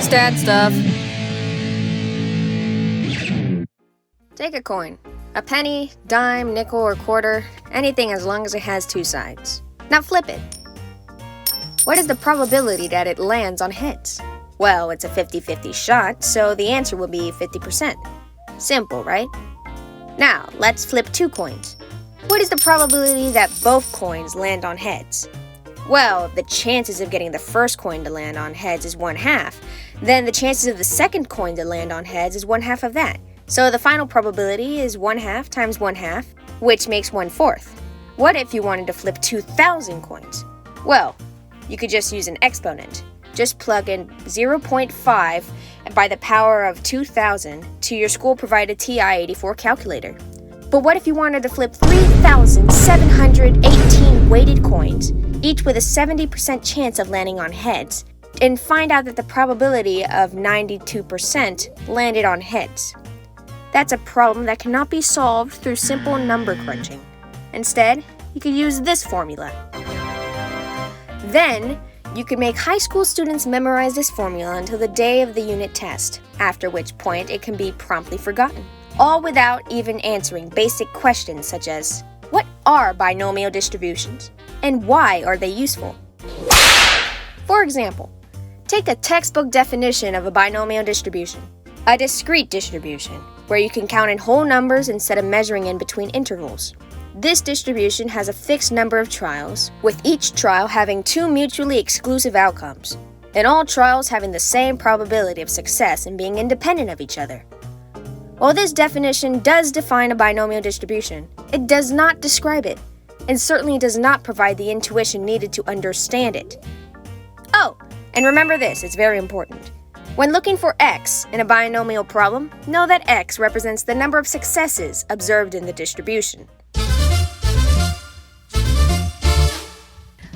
Stat stuff. Take a coin. A penny, dime, nickel, or quarter. Anything as long as it has two sides. Now flip it. What is the probability that it lands on heads? Well, it's a 50-50 shot, so the answer will be 50%. Simple, right? Now, let's flip two coins. What is the probability that both coins land on heads? Well, the chances of getting the first coin to land on heads is 1/2. Then the chances of the second coin to land on heads is 1/2 of that. So the final probability is 1/2 times 1/2, which makes 1/4. What if you wanted to flip 2,000 coins? Well, you could just use an exponent. Just plug in 0.5 by the power of 2,000 to your school-provided TI-84 calculator. But what if you wanted to flip 3,718 weighted coins, each with a 70% chance of landing on heads, and find out that the probability of 92% landed on heads? That's a problem that cannot be solved through simple number crunching. Instead, you could use this formula. Then, you could make high school students memorize this formula until the day of the unit test, after which point it can be promptly forgotten. All without even answering basic questions such as, what are binomial distributions? And why are they useful? For example, take a textbook definition of a binomial distribution. A discrete distribution, where you can count in whole numbers instead of measuring in between intervals. This distribution has a fixed number of trials, with each trial having two mutually exclusive outcomes, and all trials having the same probability of success and being independent of each other. While this definition does define a binomial distribution, it does not describe it, and certainly does not provide the intuition needed to understand it. Oh, and remember this, it's very important. When looking for x in a binomial problem, know that x represents the number of successes observed in the distribution.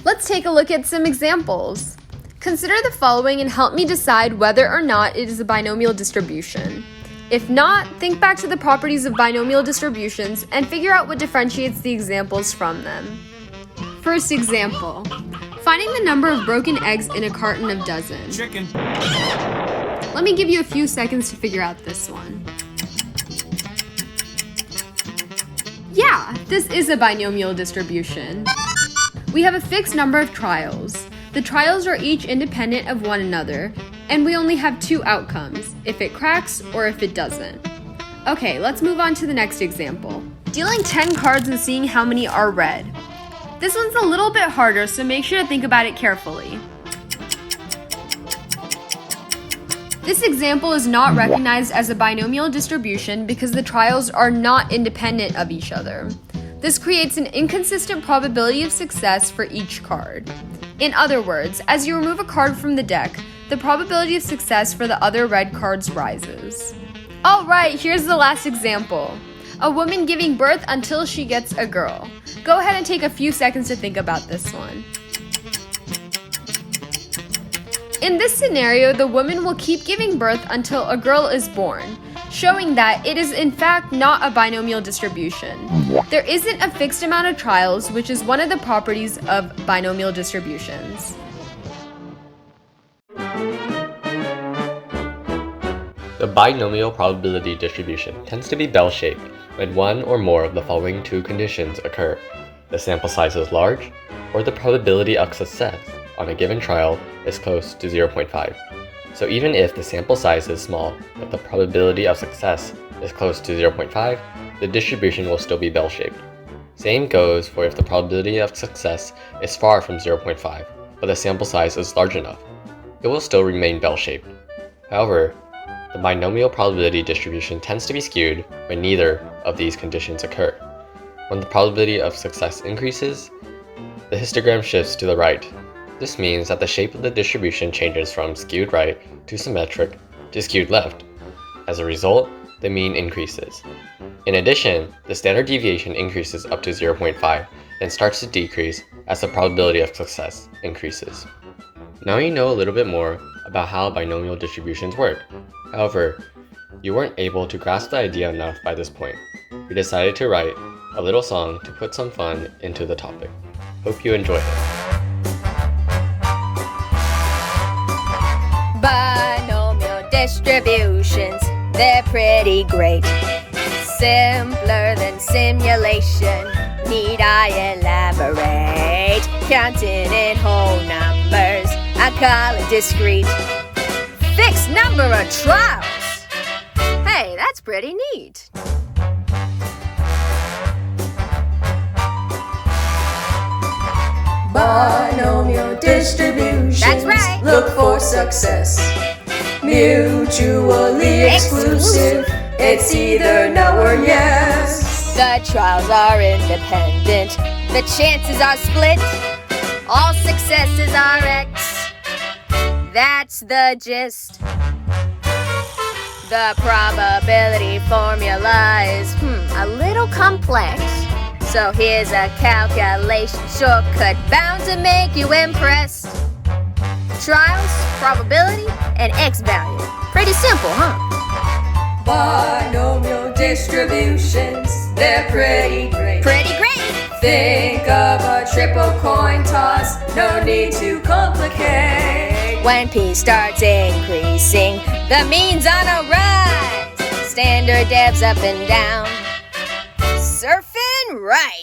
Let's take a look at some examples. Consider the following and help me decide whether or not it is a binomial distribution. If not, think back to the properties of binomial distributions and figure out what differentiates the examples from them. First example, finding the number of broken eggs in a carton of dozen. Chicken. Let me give you a few seconds to figure out this one. Yeah, this is a binomial distribution. We have a fixed number of trials. The trials are each independent of one another, and we only have two outcomes, if it cracks or if it doesn't. Okay, let's move on to the next example. Dealing 10 cards and seeing how many are red. This one's a little bit harder, so make sure to think about it carefully. This example is not recognized as a binomial distribution because the trials are not independent of each other. This creates an inconsistent probability of success for each card. In other words, as you remove a card from the deck, the probability of success for the other red cards rises. Alright, here's the last example. A woman giving birth until she gets a girl. Go ahead and take a few seconds to think about this one. In this scenario, the woman will keep giving birth until a girl is born, showing that it is in fact not a binomial distribution. There isn't a fixed amount of trials, which is one of the properties of binomial distributions. The binomial probability distribution tends to be bell-shaped when one or more of the following two conditions occur. The sample size is large, or the probability of success on a given trial is close to 0.5. So even if the sample size is small, but the probability of success is close to 0.5, the distribution will still be bell-shaped. Same goes for if the probability of success is far from 0.5, but the sample size is large enough. It will still remain bell-shaped. However, the binomial probability distribution tends to be skewed when neither of these conditions occur. When the probability of success increases, the histogram shifts to the right. This means that the shape of the distribution changes from skewed right to symmetric to skewed left. As a result, the mean increases. In addition, the standard deviation increases up to 0.5, then starts to decrease as the probability of success increases. Now you know a little bit more about how binomial distributions work. However, you weren't able to grasp the idea enough by this point. We decided to write a little song to put some fun into the topic. Hope you enjoy it. Binomial distributions, they're pretty great. Simpler than simulation, need I elaborate? Counting in whole numbers, I call it discrete. Fixed number of trials. Hey, that's pretty neat. Binomial distributions. That's right. Look for success. Mutually exclusive. It's either no or yes. The trials are independent. The chances are split. All successes are X. That's the gist. The probability formula is a little complex. So here's a calculation shortcut bound to make you impressed. Trials, probability, and X value. Pretty simple, huh? Binomial distributions, they're pretty great. Pretty great! Think of a triple coin toss, no need to complicate. When P starts increasing, the mean's on a rise. Standard devs up and down. Surfing right.